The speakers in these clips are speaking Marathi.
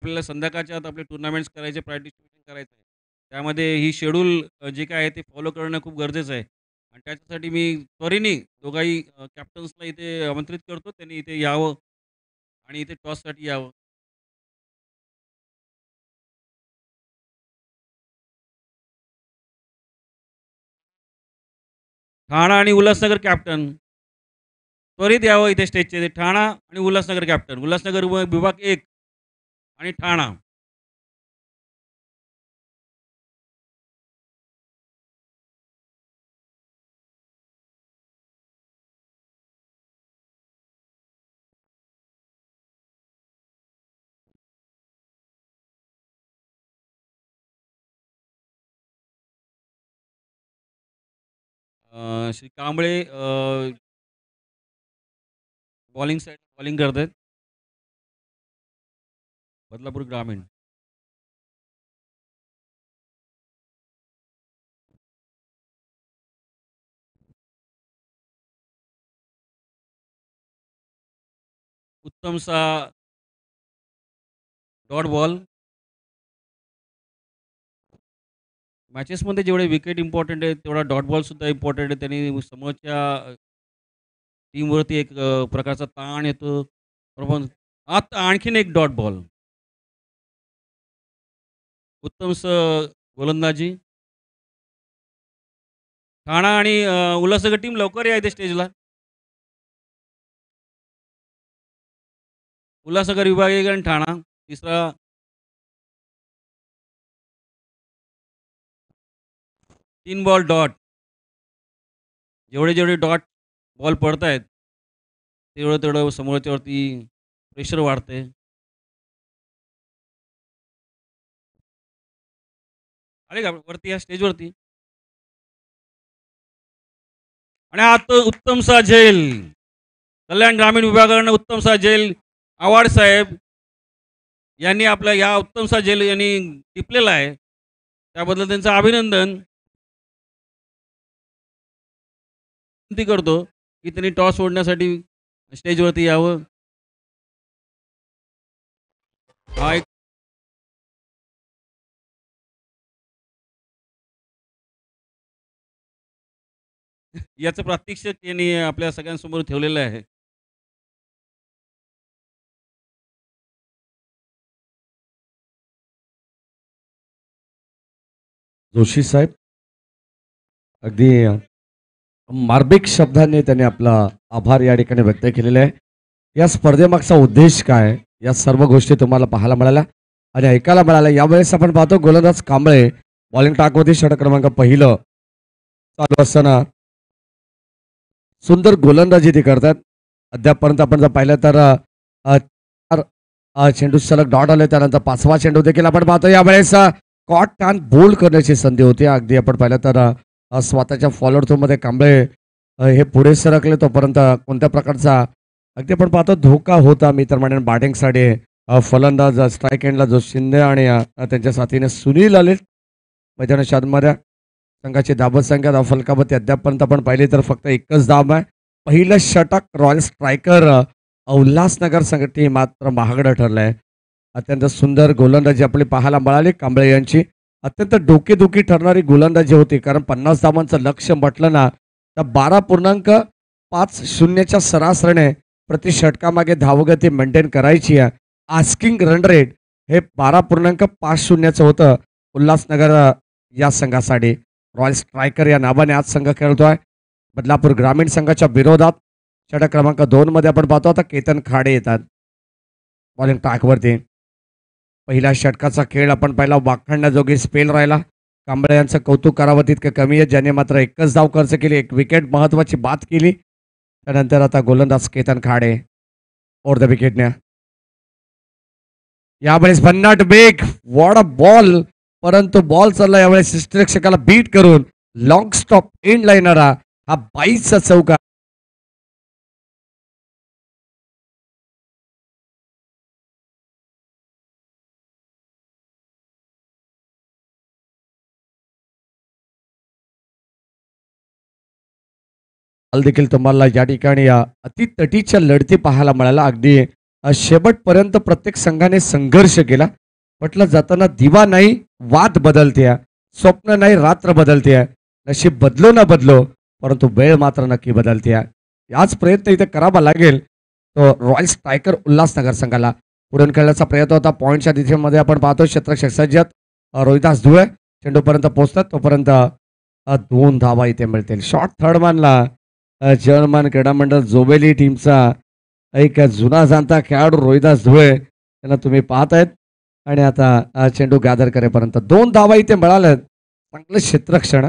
आपल्याला संध्याकाळच्या आत आपले टुर्नामेंट्स करायचे, पार्टिसिपेशन करायचं आहे. त्यामध्ये ही शेड्यूल जे काय आहे ते फॉलो करणं खूप गरजेचं आहे. आणि त्याच्यासाठी मी त्वरेने दोघाही कॅप्टन्सला इथे आमंत्रित करतो. त्यांनी इथे यावं आणि इथे टॉससाठी यावं. ठाणा आणि उल्हासनगर कॅप्टन त्वरित यावं इथे स्टेजचे. ठाणा आणि उल्हासनगर कॅप्टन. उल्हासनगर विभाग 1 आणि Thane. Shri Kamble bowling side bowling करतायत. बदलापूर ग्रामीण. उत्तमसा डॉट बॉल. मॅचेसमध्ये जेवढे विकेट इम्पॉर्टंट आहे, तेवढा डॉट बॉलसुद्धा इम्पॉर्टंट आहे. त्यांनी समोरच्या टीमवरती एक प्रकारचा ताण येतो. बरोबर. आता आणखीन एक डॉट बॉल. गोलंदाजी. ठाणा आणि उल्हासनगर टीम लवकर या इथे स्टेजला. उल्हासनगर विभाग 1 आणि ठाणा. तिसरा 3 बॉल डॉट. जेवढे डॉट बॉल पडतायत, तेवढं समोरच्यावरती प्रेशर वाढतंय. आले का वरती या स्टेजवरती? आणि आता उत्तमसा झैल. कल्याण ग्रामीण विभागाकडून उत्तमसा झैल आव्हाड साहेब यांनी आपल्या या उत्तमसा झैल यांनी टिपलेला आहे. त्याबद्दल त्यांचं अभिनंदन. विनंती करतो की त्यांनी टॉस सोडण्यासाठी स्टेजवरती यावं. हा एक याचं प्रात्यक्षिक त्यांनी आपल्या सगळ्यांसमोर ठेवलेलं आहे. जोशी साहेब अगदी मार्मिक शब्दांनी त्यांनी आपला आभार या ठिकाणी व्यक्त केलेले आहे. या स्पर्धेमागचा उद्देश काय, या सर्व गोष्टी तुम्हाला पाहायला मिळाल्या आणि ऐकायला मिळाल्या. यावेळेस आपण पाहतो गोलंदाज कांबळे बॉलिंग टाकवरती षटक क्रमांक पहिलं चालू असताना सुंदर गोलंदाजी ते करतात. अद्यापपर्यंत आपण जर पाहिलं तर चार चेंडू सलग डॉट आले. त्यानंतर पाचवा चेंडू देखील आपण पाहतो. यावेळेस कॉट आणि बोल्ड करण्याची संधी होती. अगदी आपण पाहिलं तर स्वतःच्या फॉलोअर थ्रूमध्ये कांबळे हे पुढे सरकले. तोपर्यंत कोणत्या प्रकारचा अगदी आपण पाहतो धोका होता. मी तर म्हणेन बॅटिंगसाठी फलंदाज स्ट्राईक एंडला जो शिंदे आणि त्यांच्या साथीने सुनील आले. मैदान शादमाऱ्या संघाची धाबत संख्या फलकावरती अद्यापपर्यंत आपण पाहिली तर फक्त एकच धाब आहे. पहिलं षटक रॉयल स्ट्रायकर उल्हासनगर संघटी मात्र महागडं ठरलंय. अत्यंत सुंदर गोलंदाजी आपली पाहायला मिळाली कांबळे यांची. अत्यंत डोकेदुखी ठरणारी गोलंदाजी होती. कारण 50 धावांचं लक्ष्य म्हटलं ना तर 12.50च्या सरासरीने प्रति षटकामागे धावगती मेंटेन करायची आहे. आस्किंग रन रेट हे 12.50चं होतं उल्हासनगर या संघासाठी. रॉयल स्ट्रायकर या नावाने आज संघ खेळतोय. बदलापूर ग्रामीण संघाच्या विरोधात षटक क्रमांक 2 मध्ये आपण पाहतो आता केतन खाडे येतात बॉलिंग ट्रॅकवरती. पहिल्या षटकाचा खेळ आपण पाहिला वाखाणण्याजोगी स्पेल राहिला. कांबळे यांचं कौतुक करावं तितकं कमी आहे. ज्याने मात्र एकच धाव खर्च केली, एक विकेट महत्वाची बाद केली. त्यानंतर आता गोलंदाज केतन खाडे ओर द विकेटने. यावेळेस भन्नाट बेग वॉट अ बॉल. परंतु बॉल चालला यावेळेस शिष्टरक्षकाला बीट करून लॉंग स्टॉप एंड लाईनरा हा 22चा चौका. देखील तुम्हाला या ठिकाणी अति तटीच्या लढती पाहायला मिळाल्या. अगदी शेवटपर्यंत प्रत्येक संघाने संघर्ष केला. म्हटलं जाताना दिवा नाही वाद बदलते, स्वप्न नाही रात्र बदलते, नशीब बदलो ना बदलो परंतु वेळ मात्र नक्की बदलते. याच प्रयत्न इथे करावा लागेल. तो रॉयल स्ट्रायकर उल्हासनगर संघाला पुढून खेळण्याचा प्रयत्न होता. पॉईंटच्या दिशेमध्ये आपण पाहतो क्षेत्ररक्षक सज्जत रोहिदास धुळे चेंडूपर्यंत पोहोचतात तोपर्यंत 2 धावा इथे मिळतील. शॉर्ट थर्डमॅनला जर्मन क्रीडा मंडळ जोबेली टीमचा एक जुना जाणता खेळाडू रोहिदास धुळे त्यांना तुम्ही पाहतायत आणि आता चेंडू गॅदर करेपर्यंत 2 धावा इथे मिळाल्यात. चांगलं क्षेत्ररक्षण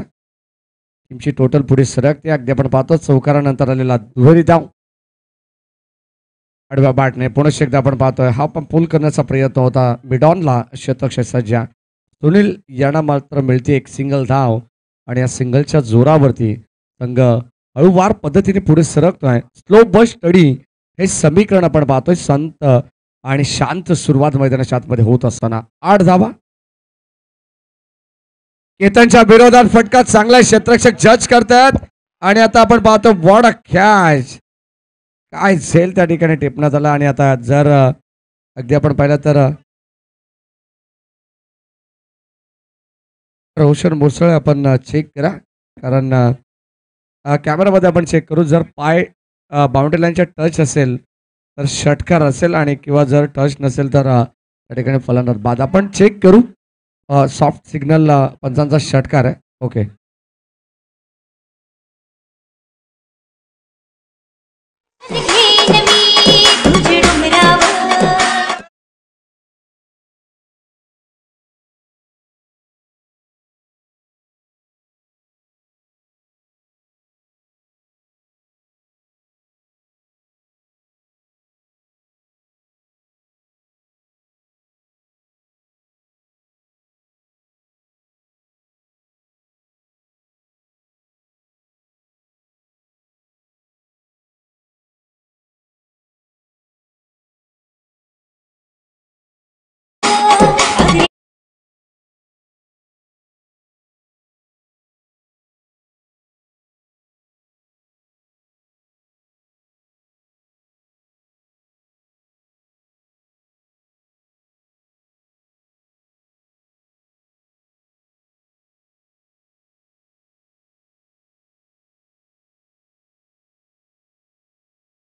टीमची टोटल पुढे सरकते. अगदी आपण पाहतो चौकारानंतर आलेला दुहेरी धाव आडव्या बॅटने पुनश्च एकदा आपण पाहतोय. हा पण पूल करण्याचा प्रयत्न होता मिडॉनला क्षेत्ररक्षक सज्जा सुनील यांना मात्र मिळते एक सिंगल धाव आणि या सिंगलच्या जोरावरती संघ हळूवार पद्धतीने पुढे सरकतोय. स्लो बस स्टडी हे समीकरण आपण पाहतोय संत आणि शांत सुरुवात मैदानाच्या आतमध्ये होत असताना 8 धावा. केतनच्या विरोधात फटका चांगला क्षेत्ररक्षक जज करतात आणि आता आपण पाहतो वॉट अ कॅच. काय झेल त्या ठिकाणी टिपण्यात आला आणि आता जर अगदी आपण पाहिलं तर रोशन मुसळे आपण चेक करा कारण कॅमेरामध्ये आपण चेक करू. जर पाय बाउंड्री लाईनच्या टच असेल तर षटकार असेल आणि किंवा जर टच नसेल तर त्या ठिकाणी फलंदाज बाद. आपण चेक करू. सॉफ्ट सिग्नल पंचांचा षटकार आहे. ओके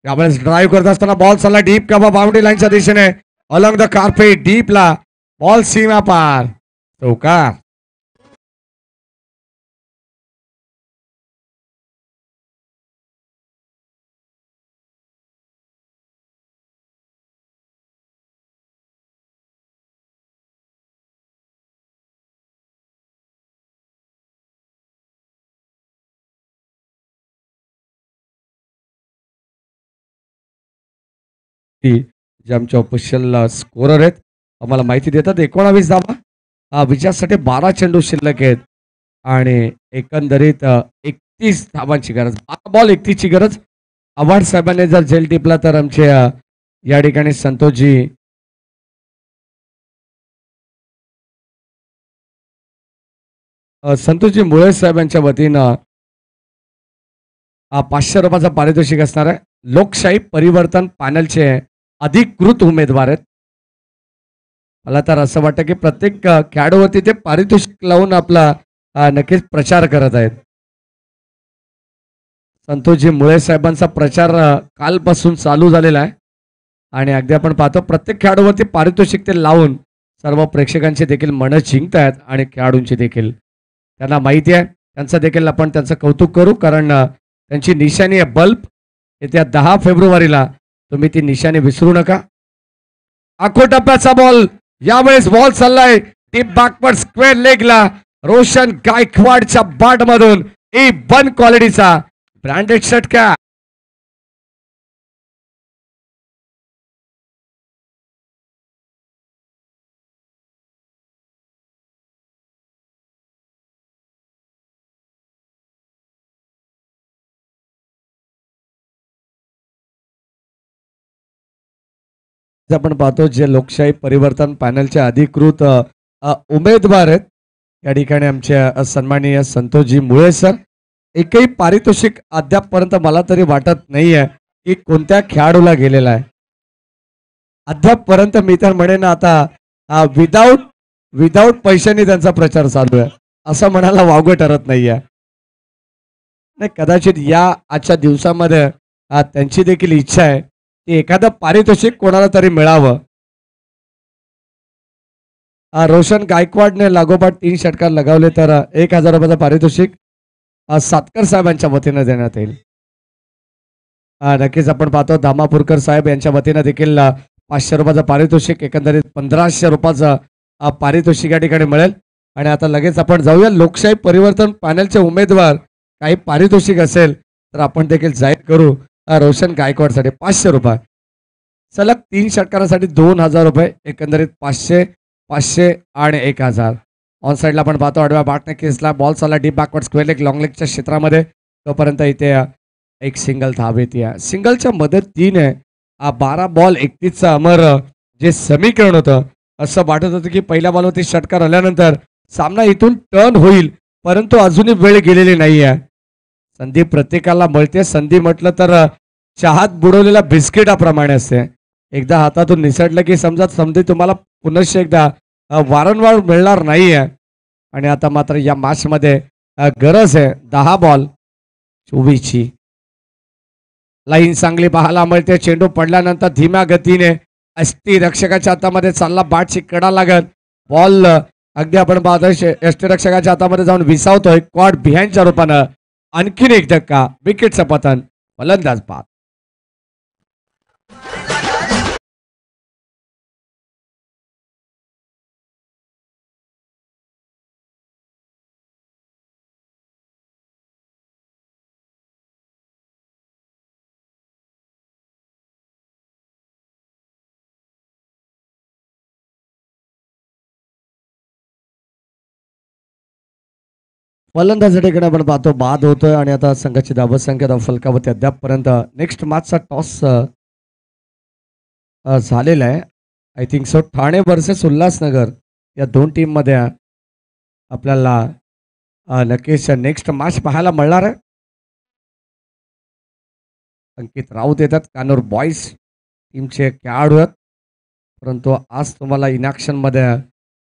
यावेळेस ड्राईव्ह करत असताना बॉल चालला डीप का बाउंड्री लाईनच्या दिशेने अलॉंग द कार्पेट डीपला बॉल सीमा पार चौकार. जे आमचे ऑफिशियल स्कोरर आहेत आम्हाला माहिती देतात 19 धावा विजयासाठी 12 चेंडू शिल्लक आहेत आणि एकंदरीत 31 धावांची गरज. 12 बॉल 31 ची गरज. आव्हाड साहेबांनी जर झेल टिपला तर आमचे या ठिकाणी संतोषजी मुळे साहेबांच्या वतीनं 500 रुपयाचा पारितोषिक असणार आहे. लोकशाही परिवर्तन पॅनलचे अधिकृत उमेदवार आहेत. मला तर असं वाटतं की प्रत्येक खेळाडूवरती ते पारितोषिक लावून आपला नक्कीच प्रचार करत आहेत. संतोषजी मुळे साहेबांचा प्रचार कालपासून चालू झालेला आहे आणि अगदी आपण पाहतो प्रत्येक खेळाडूवरती पारितोषिक ते लावून सर्व प्रेक्षकांची देखील मनं जिंकतायत आणि खेळाडूंची देखील. त्यांना माहिती आहे त्यांचं देखील आपण त्यांचं कौतुक करू कारण त्यांची निशाणी आहे बल्ब. येत्या 10 फेब्रुवारीला तुम्ही ती निशाणी विसरू नका. आखो टप्प्याचा बॉल यावेळेस बॉल चाललाय डीप बॅकवर्ड स्क्वेअर लेगला रोशन गायकवाडच्या बाट मधून A1 क्वालिटीचा ब्रँडेड षटकार. आपण पाहतो जे लोकशाही परिवर्तन पॅनलचे अधिकृत उमेदवार आहेत या ठिकाणी आमचे सन्माननीय संतोषजी मुळे सर. एकही पारितोषिक अद्यापपर्यंत मला तरी वाटत नाहीये की कोणत्या खेळाडूला गेलेला आहे. अद्यापपर्यंत मी तर म्हणेन आता विदाऊट विदाऊट पैशांनी त्यांचा प्रचार चालू आहे असं म्हणायला वावगं ठरत नाहीये. नाही कदाचित या आजच्या दिवसामध्ये त्यांची देखील इच्छा आहे की एखादं पारितोषिक कोणाला तरी मिळावं. रोशन गायकवाडने लागोपाठ 3 षटकार लगावले तर 1,000 रुपयाचं पारितोषिक सातकर साहेबांच्या वतीनं देण्यात येईल. नक्कीच आपण पाहतो धामापूरकर साहेब यांच्या वतीनं देखील 500 रुपयाचं पारितोषिक एकंदरीत 1,500 रुपयाचं पारितोषिक या ठिकाणी मिळेल. आणि आता लगेच आपण जाऊया लोकशाही परिवर्तन पॅनलचे उमेदवार काही पारितोषिक असेल तर आपण देखील जाहीर करू. रोशन गायकवाडसाठी 500 रुपये, सलग 3 षटकारासाठी 2,000 रुपये, एकंदरीत 500 500 आणि 1,000. ऑन साईडला आपण पाहतो आडव्या बॅटने केसला बॉल चालला deep backward square leg long लेगच्या क्षेत्रामध्ये. तोपर्यंत इथे एक सिंगल धाव येते. सिंगलच्या मदतीने 12 बॉल 31चं अमर जे समीकरण होतं असं वाटत होतं की पहिल्या बॉलवरती षटकार आल्यानंतर सामना इथून टर्न होईल, परंतु अजूनही वेळ गेलेली नाही आहे. संधी प्रत्येकाला मिळते. संधी म्हटलं तर चहात बुडवलेल्या बिस्किटाप्रमाणे असते. एकदा हातातून निसटलं की समजा संधी तुम्हाला पुनश्च एकदा वारंवार मिळणार नाही आहे. आणि आता मात्र या मॅचमध्ये गरज आहे 10 बॉल 24ची. लाईन चांगली पाहायला मिळते. चेंडू पडल्यानंतर धीम्या गतीने यष्टीरक्षकाच्या हातामध्ये चालला, बॅटची कडा लागत बॉल अगदी आपण पाहतोय यष्टीरक्षकाच्या हातामध्ये जाऊन विसावतोय. क्वाड बिहाइंडच्या रूपानं आणखीन एक धक्का, विकेटचं पतन, फलंदाज बाद. फलंदाजाकडे आपण पाहतो बाद होतोय आणि आता संघाची धावत संख्या फलकावरती अद्यापपर्यंत नेक्स्ट मॅचचा टॉस झालेला आहे. I think so Thane versus Ulhasnagar या दोन टीममध्ये आपल्याला नक्कीच नेक्स्ट मॅच पाहायला मिळणार आहे. अंकित राऊत येतात, कानूर बॉईज टीमचे खेळाडू आहेत, परंतु आज तुम्हाला इनॅक्शनमध्ये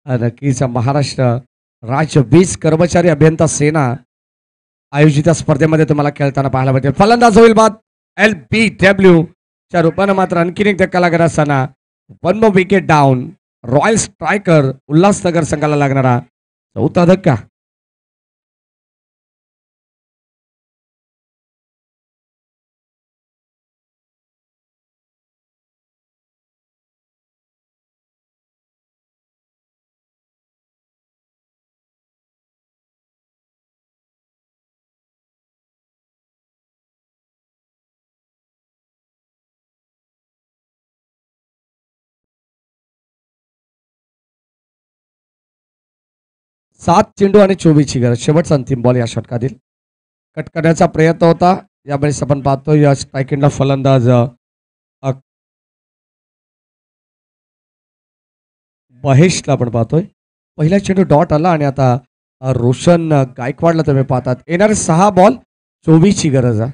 नक्कीच महाराष्ट्र राज्य वीज कर्मचारी अभियंता सेना आयोजित स्पर्धेमध्ये तुम्हाला खेळताना पाहायला मिळते. फलंदाज होईल बाद. LBW च्या रूपानं मात्र आणखीन एक धक्का लागणार असताना 1 wicket down. Royal striker Ulhasnagar संघाला लागणारा 4था धक्का. सात चेंडू आणि 24ची गरज. शेवटचा अंतिम बॉल या षटकातील. कट करण्याचा प्रयत्न होता. यावेळेस आपण पाहतो या स्ट्रायकिंगला फलंदाज महेशला आपण पाहतोय. पहिला चेंडू डॉट आला आणि आता रोशन गायकवाडला तुम्ही पाहतात. येणारे 6 बॉल 24ची गरज आहे.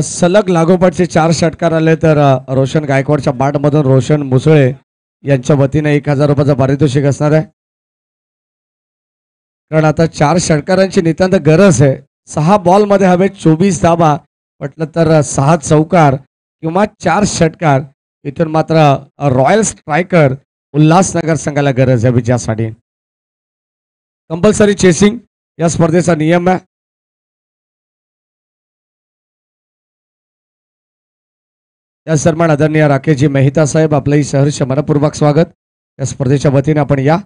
सलग लागोपाठचे 4 षटकार आले तर रोशन गायकवाडच्या बॅटमधून रोशन मुसळे यांच्या वतीने 1,000 रुपयाचं पारितोषिक असणार आहे. कारण आता 4 षटकारांची नितांत गरज आहे. 6 बॉलमध्ये हवे 24 धावा, म्हटलं तर 6 चौकार किंवा 4 षटकार. इथून मात्र रॉयल स्ट्रायकर उल्हासनगर संघाला गरज आहे विजयासाठी. कंपल्सरी चेसिंग या स्पर्धेचा नियम आहे. या सन्मान आदरणीय राकेशजी मेहता साहेब आपलंही सहर्ष मनपूर्वक स्वागत. या स्पर्धेच्या वतीने आपण या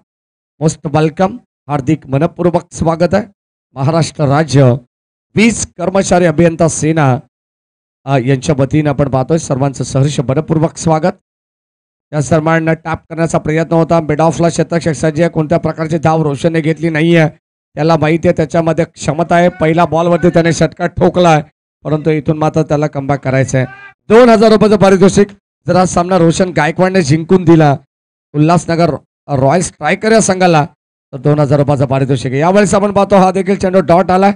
मोस्ट वेलकम, हार्दिक मनपूर्वक स्वागत आहे. महाराष्ट्र राज्य वीज कर्मचारी अभियंता सेना यांच्या वतीने आपण पाहतोय सर्वांचं सहर्ष मनपूर्वक स्वागत. या सन्मानानं टॅप करण्याचा प्रयत्न होता. मिड ऑफला शतक सज्ज. कोणत्या प्रकारची धाव रोशनने घेतली नाहीये, त्याला माहिती आहे त्याच्यामध्ये क्षमता आहे. पहिला बॉलवरती त्याने षटकार ठोकलाय, परंतु इथून मात्र त्याला कमबॅक करायचं आहे. 2,000 रुपयाचं पारितोषिक. जर हा सामना रोशन गायकवाडने जिंकून दिला उल्हासनगर रॉयल स्ट्रायकर या संघाला, तर 2,000 रुपयाचं पारितोषिक. यावेळेस आपण पाहतो हा देखील चेंडू डॉट आला.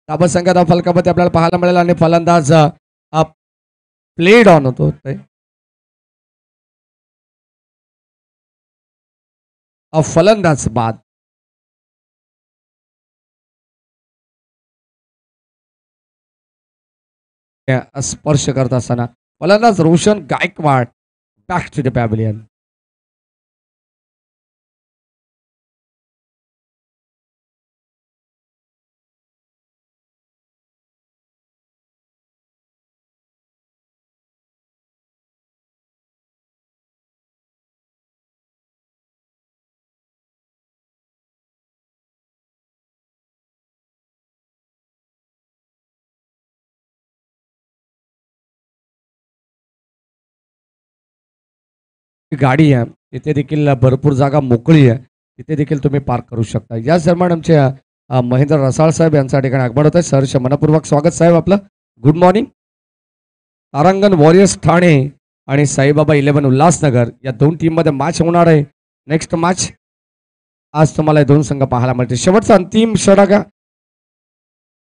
धाबत संघात फलकामध्ये आपल्याला पाहायला मिळेल आणि फलंदाज प्लेड ऑन होतो ते फलंदाज बाद. स्पर्श करत असताना फलंदाज Roshan Gaikwad back to the pavilion. गाडी आहे तिथे देखील भरपूर जागा मोकळी आहे, तिथे देखील तुम्ही पार्क करू शकता. या दरम्यान आमचे महेंद्र रसाळ साहेब यांच्या ठिकाणी आगमन होत आहे. सहर्ष मनपूर्वक स्वागत साहेब आपलं. Good morning. Tarangan warriors Thane आणि साईबाबा 11 उल्हासनगर या दोन टीममध्ये मॅच होणार आहे. नेक्स्ट मॅच आज तुम्हाला हे दोन संघ पाहायला मिळतील. शेवटचा अंतिम षटक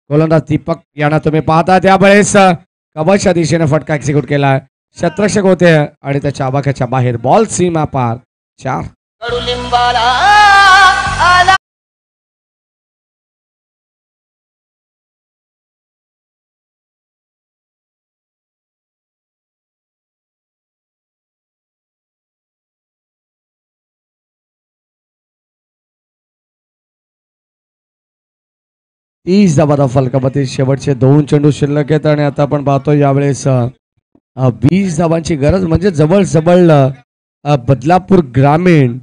गोलंदाज दीपक यांना तुम्ही पाहता त्यावेळेस कबच्या दिशेने फटका एक्झिक्यूट केला. शतरक्षक होते आणि त्याच्या आवाक्याच्या बाहेर बॉल सीमा पार 4. तीस धावा फलकामध्ये शेवटचे दोन चेंडू शिल्लक आहेत आणि आता आपण पाहतो यावेळेस 20 धावांची गरज म्हणजे जवळ बदलापूर ग्रामीण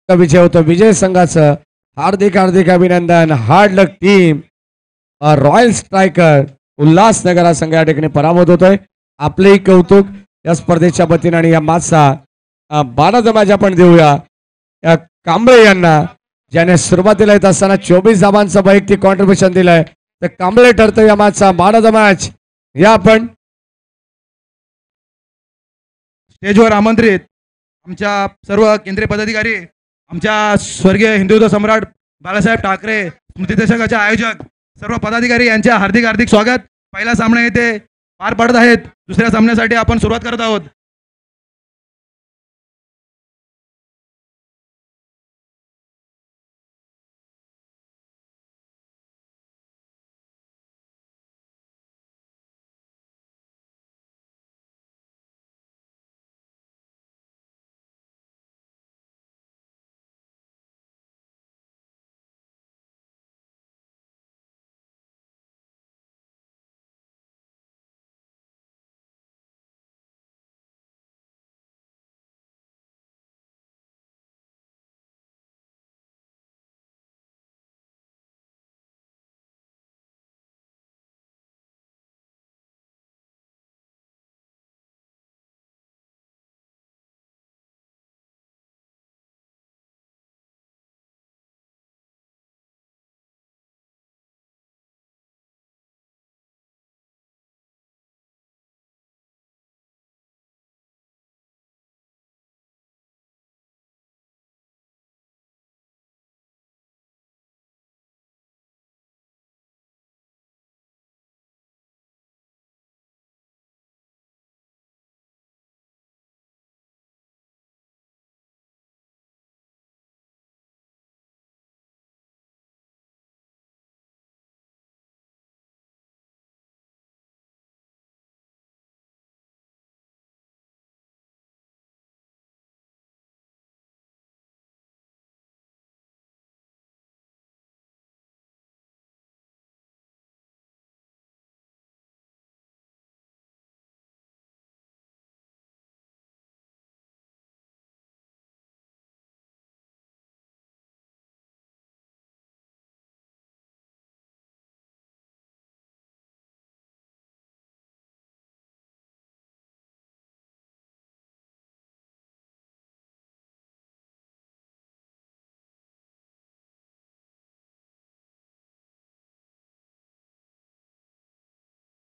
विजय होतो. विजय संघाचं हार्दिक अभिनंदन. हार्ड लक टीम. रॉयल स्ट्रायकर उल्हासनगर हा संघ या ठिकाणी पराभूत होतोय. आपलेही कौतुक या स्पर्धेच्या वतीने आणि या माचा बाणाजमाज आपण देऊया या कांबळे यांना, ज्याने सुरुवातीला येत असताना 24 धावांचं वैयक्तिक कॉन्ट्रीब्युशन दिलंय. तर कांबळे ठरतो या माचा बाणाजमाज. या आपण स्टेजवर आमंत्रित आमच्या सर्व केंद्रीय पदाधिकारी, आमच्या स्वर्गीय हिंदुत्व सम्राट बाळासाहेब ठाकरे स्मृती दशकाचे आयोजक सर्व पदाधिकारी यांच्या हार्दिक स्वागत. पहिला सामना येथे पार पडत आहेत. दुसऱ्या सामन्यासाठी आपण सुरुवात करत आहोत.